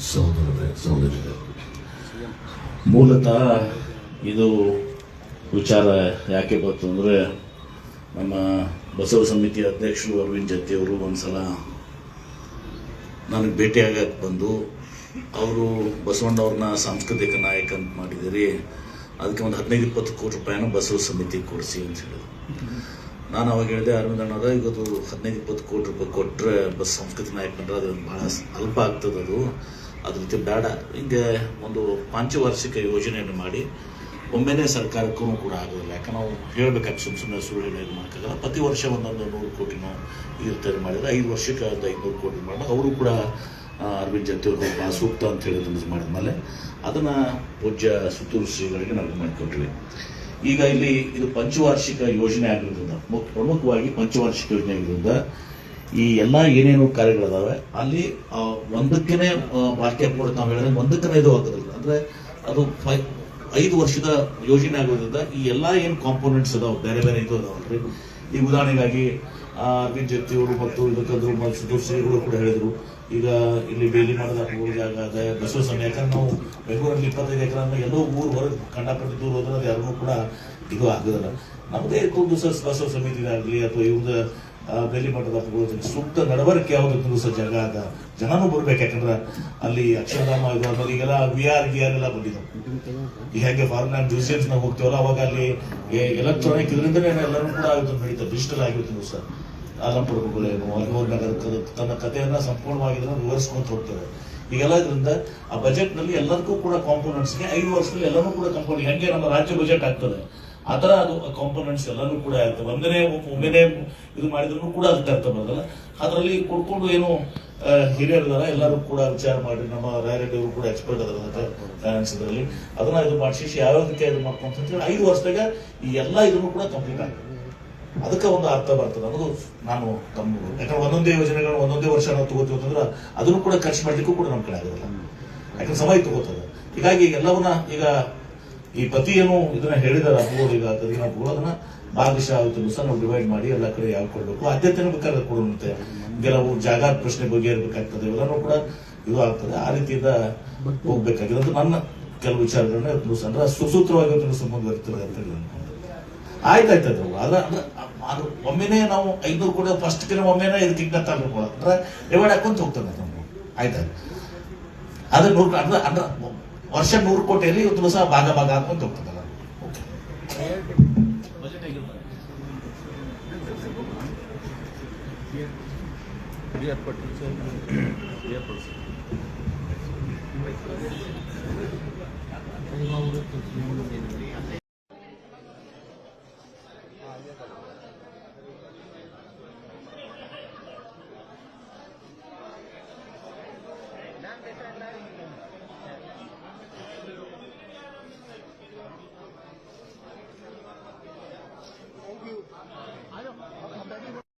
ಸಹೋದರರೇ, ಮೂಲತಃ ಇದು ವಿಚಾರ ಯಾಕೆ ಬಂತು ಅಂದರೆ, ನಮ್ಮ ಬಸವ ಸಮಿತಿ ಅಧ್ಯಕ್ಷರು ಅರವಿಂದ್ ಜತ್ತಿಯವರು ಒಂದ್ಸಲ ನನಗೆ ಭೇಟಿಯಾಗಕ್ಕೆ ಬಂದು, ಅವರು ಬಸವಣ್ಣವ್ರನ್ನ ಸಾಂಸ್ಕೃತಿಕ ನಾಯಕ ಅಂತ ಮಾಡಿದ್ದೀರಿ, ಅದಕ್ಕೆ ಒಂದು 15-20 ಕೋಟಿ ರೂಪಾಯಿನ ಬಸವ ಸಮಿತಿಗೆ ಕೊಡಿಸಿ ಅಂತ ಹೇಳಿದ್ರು. ನಾನು ಅವಾಗ ಹೇಳಿದೆ, ಅರವಿಂದ್ ಅಣ್ಣವ್ರೆ, ಇವತ್ತು 15-20 ಕೋಟಿ ರೂಪಾಯಿ ಕೊಟ್ಟರೆ ಸಾಂಸ್ಕೃತಿಕ ನಾಯಕ ಅಂದ್ರೆ ಅದು ಭಾಳ ಅಲ್ಪ ಆಗ್ತದೆ, ಅದ್ರ ರೀತಿ ಬೇಡ, ಹಿಂಗೆ ಒಂದು ಪಂಚವಾರ್ಷಿಕ ಯೋಜನೆಯನ್ನು ಮಾಡಿ ಒಮ್ಮೆನೇ ಸರ್ಕಾರಕ್ಕೂ ಕೂಡ ಆಗೋದಿಲ್ಲ. ಯಾಕಂದ್ರೆ ನಾವು ಹೇಳಬೇಕಾಗಿ ಸುಮ್ಮನೆ ಸುಳ್ಳು ಹೇಳಿ ಮಾಡೋಕ್ಕಾಗಲ್ಲ. ಪ್ರತಿ ವರ್ಷ ಒಂದೊಂದು 100 ಕೋಟಿನೋ ಇರ್ತಾರೆ ಮಾಡಿದ್ರೆ 5 ವರ್ಷಕ್ಕೆ 500 ಕೋಟಿ ಮಾಡಿದಾಗ ಅವರು ಕೂಡ ಅರವಿಂದ್ ಜತ್ತಿಯವ್ರಿಗೆ ಭಾಳ ಸೂಕ್ತ ಅಂತ ಹೇಳಿ ಮಾಡಿದ್ಮೇಲೆ ಅದನ್ನು ಪೂಜ್ಯ ಸುತ್ತೂರು ಶ್ರೀಗಳಿಗೆ ನಾವು ಮಾಡಿಕೊಟ್ವಿ. ಈಗ ಇಲ್ಲಿ ಇದು ಪಂಚವಾರ್ಷಿಕ ಯೋಜನೆ ಆಗಿರೋದ್ರಿಂದ, ಪ್ರಮುಖವಾಗಿ ಪಂಚವಾರ್ಷಿಕ ಯೋಜನೆ ಆಗಿರೋದ್ರಿಂದ ಈ ಎಲ್ಲ ಏನೇನು ಕಾರ್ಯಗಳಿದಾವೆ ಅಲ್ಲಿ ಒಂದಕ್ಕೇ ವಾಕ್ಯ ಕೂಡ ನಾವು ಹೇಳಿದ್ರೆ ಒಂದಕ್ಕನೇ ಇದು ಆಗೋದಿಲ್ಲ. ಅಂದರೆ ಅದು 5 ವರ್ಷದ ಯೋಜನೆ ಆಗೋದ್ರಿಂದ ಈ ಎಲ್ಲ ಏನು ಕಾಂಪೋನೆಂಟ್ಸ್ ಅದಾವೆ, ಬೇರೆ ಬೇರೆ ಇದು ಅದಾವಲ್ರಿ. ಈ ಉದಾಹರಣೆಗಾಗಿ ಅರವಿಂದ್ ಜತ್ತಿಯವರು ಮತ್ತು ಇದಕ್ಕಂದ್ರು ಸುತ್ತೂರು ಶ್ರೀಗಳು ಕೂಡ ಹೇಳಿದರು, ಈಗ ಇಲ್ಲಿ ಬೇಲಿ ಮಾಡೋದ ಜಾಗ ಅದೇ ಬಸವ ಸಮಯ, ಯಾಕಂದ್ರೆ ನಾವು ಬೆಂಗಳೂರಲ್ಲಿ 25 ಎಕರೆ ಅಂದ್ರೆ ಎಲ್ಲೋ ಊರು ಹೊರಗೆ ಕಂಡಪಟ್ಟು ದೂರ ಹೋದ್ರೆ ಅದು ಯಾರಿಗೂ ಕೂಡ ಇದು ಆಗೋದಿಲ್ಲ. ನಮ್ಮದೇ ಬಸವ ಸಮಿತಿ ಆಗಲಿ ಅಥವಾ ಇವ್ರದ್ದು ಬೇಲಿ ಮಠದ ಸೂಕ್ತ ನಡವಳಿಕೆ ಯಾವ್ದು ಸಹ ಜಾಗ ಅದ, ಜನನೂ ಬರ್ಬೇಕು. ಯಾಕಂದ್ರೆ ಅಲ್ಲಿ ಅಕ್ಷರಧಾಮ ಇದು ಆದ್ಮೇಲೆ ಈಗೆಲ್ಲ VR ಎಲ್ಲ ಬಂದಿದ್ದಾವೆ. ಈಗ ಹೇಗೆ ಫಾರಿನ್ ಮ್ಯೂಸಿಯಮ್ಸ್ ನಾವು ಹೋಗ್ತೀವಲ್ಲ, ಅವಾಗ ಅಲ್ಲಿ ಎಲೆಕ್ಟ್ರಾನಿಕ್ ಇದರಿಂದನೇ ಎಲ್ಲರೂ ಕೂಡ ನಡೀತಾರೆ, ಡಿಜಿಟಲ್ ಆಗಿರ್ತೀವಿ ಸರ್. ಆಲಂಪುರಗಳೇನು ಅಲ್ಲಿ ತನ್ನ ಕಥೆಯನ್ನ ಸಂಪೂರ್ಣವಾಗಿ ವಿವರಿಸ್ಕೊಂತ ಹೋಗ್ತಾರೆ. ಈಗೆಲ್ಲ ಇದರಿಂದ ಆ ಬಜೆಟ್ನಲ್ಲಿ ಎಲ್ಲದಕ್ಕೂ ಕೂಡ ಕಾಂಪೋನೆಂಟ್ಸ್ಗೆ 5 ವರ್ಷದಲ್ಲಿ ಎಲ್ಲನೂ ಕೂಡ ಕಂಪೋನೆಂಟ್, ಹೆಂಗೆ ನಮ್ಮ ರಾಜ್ಯ ಬಜೆಟ್ ಆಗ್ತದೆ ಆ ಥರ ಅದು ಕಾಂಪೋನೆಂಟ್ಸ್ ಎಲ್ಲನೂ ಕೂಡ ಆಗ್ತವೆ. ಒಮ್ಮೆನೇ ಇದು ಮಾಡಿದ್ರು ಕೂಡ ಅದಕ್ಕೆ ಅರ್ಥ ಬರೋದಲ್ಲ. ಅದರಲ್ಲಿ ಕೊಡ್ಕೊಂಡು ಏನು ಹಿರಿಯರಿದಾರ ಎಲ್ಲರೂ ಕೂಡ ವಿಚಾರ ಮಾಡಿ, ನಮ್ಮ ರಾಯರೆಡ್ಡಿ ಅವರು ಕೂಡ ಎಕ್ಸ್ಪರ್ಟ್ ಅದಾರ ಫೈನಾನ್ಸ್ ಇದರಲ್ಲಿ, ಅದನ್ನ ಇದು ಮಾಡಿಸಿ ಯಾವ್ದಕ್ಕೆ ಇದು ಮಾಡ್ಕೊಂತ ಹೇಳಿ 5 ವರ್ಷದಾಗ ಈ ಎಲ್ಲ ಇದನ್ನು ಕೂಡ ಕಂಪ್ಲೀಟ್ ಆಗ್ತದೆ. ಅದಕ್ಕೆ ಒಂದು ಅರ್ಥ ಬರ್ತದೆ ಅನ್ನೋದು ನಾನು ತಮ್ಮ, ಯಾಕಂದ್ರೆ ಒಂದೊಂದೇ ಯೋಜನೆಗಳು ಒಂದೊಂದೇ ವರ್ಷ ನಾವು ತಗೋತೀವಿ ಅಂತಂದ್ರೆ ಅದನ್ನು ಕೂಡ ಖರ್ಚು ಮಾಡ್ಲಿಕ್ಕೂ ಕೂಡ ನಮ್ಮ ಕಡೆ ಆಗೋದಿಲ್ಲ, ಯಾಕಂದ್ರೆ ಸಮಯ ತಗೋತದೆ. ಹೀಗಾಗಿ ಎಲ್ಲವನ್ನ ಈಗ ಈ ಪ್ರತಿ ಏನು ಇದನ್ನ ಹೇಳಿದಾರೆ ಹಬ್ಬಗಳು, ಈಗ ಗದಿನ ಹಬ್ಬಗಳು, ಅದನ್ನ ಭಾಗಶಃ ಸಹ ನಾವು ಡಿವೈಡ್ ಮಾಡಿ ಎಲ್ಲ ಕಡೆ ಯಾವ ಕೊಡಬೇಕು, ಆದ್ಯತೆನೂ ಬೇಕಾದ್ರೆ ಕೊಡುತ್ತೆ. ಕೆಲವು ಜಾಗ ಪ್ರಶ್ನೆ ಬಗ್ಗೆ ಇರಬೇಕಾಗ್ತದೆ, ಇವೆಲ್ಲನೂ ಕೂಡ ಇದು ಆಗ್ತದೆ. ಆ ರೀತಿಯಿಂದ ಹೋಗ್ಬೇಕಾಗಿದೆ ಅಂತ ನನ್ನ ಕೆಲವು ವಿಚಾರಗಳನ್ನ ಅಂದ್ರೆ ಸುಸೂತ್ರವಾಗಿ ಮುಂದುವರಿತದೆ ಅಂತ ಹೇಳಿ ಅನ್ಕೊಂಡು ಆಯ್ತಾಯ್ತದ. ಅದು ಒಮ್ಮೆನೇ ನಾವು 500 ಕೂಡ ಫಸ್ಟ್ ಒಮ್ಮೆನೇ ಇದಕ್ಕೆ ಅಂದ್ರೆ ಡಿವೈಡ್ ಹಾಕೊಂತ ಹೋಗ್ತದೆ ನಮ್ಗೆ. ಆಯ್ತಾಯ್ತು, ಅದ್ರ 100 ಅಂದ್ರೆ ವರ್ಷ 100 ಕೋಟಿಯಲ್ಲಿ ಇವತ್ತು ಸಹ ಭಾಗ ಹಾಕೊಂತ ಹೋಗ್ತದಲ್ಲ.